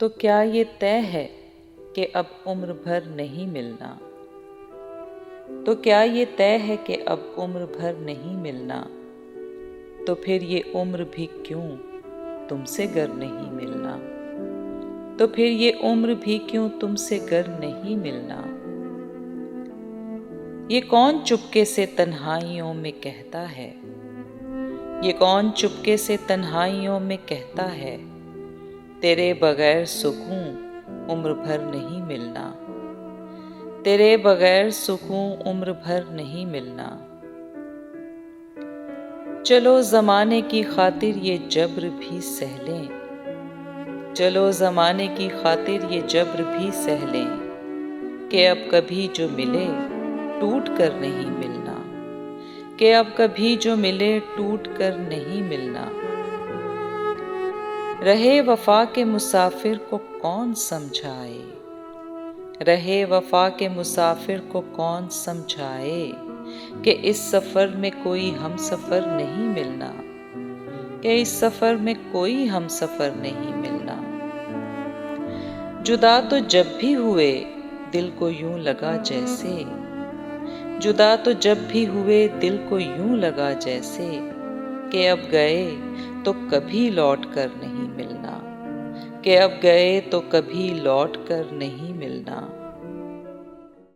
तो क्या ये तय है कि अब उम्र भर नहीं मिलना? तो क्या ये तय है कि अब उम्र भर नहीं मिलना? तो फिर ये उम्र भी क्यों तुमसे गर नहीं मिलना? तो फिर ये उम्र भी क्यों तुमसे गर नहीं मिलना? ये कौन चुपके से तन्हाइयों में कहता है? ये कौन चुपके से तन्हाइयों में कहता है, तेरे बगैर सुकून उम्र भर नहीं मिलना? तेरे बगैर सुकून उम्र भर नहीं मिलना। चलो ज़माने की खातिर ये जब्र भी सह लें, चलो ज़माने की खातिर ये जब्र भी सह लें, कि अब कभी जो मिले टूट कर नहीं मिलना, कि अब कभी जो मिले टूट कर नहीं मिलना। रहे वफा के मुसाफिर को कौन समझाए, रहे वफा के मुसाफिर को कौन समझाए, कि इस सफ़र में कोई हम सफ़र नहीं मिलना, कि इस सफ़र में कोई हम सफ़र नहीं मिलना। जुदा तो जब भी हुए दिल को यूं लगा जैसे, जुदा तो जब भी हुए दिल को यूं लगा जैसे, कि अब गए तो कभी लौट कर नहीं मिलना, कि अब गए तो कभी लौट कर नहीं मिलना।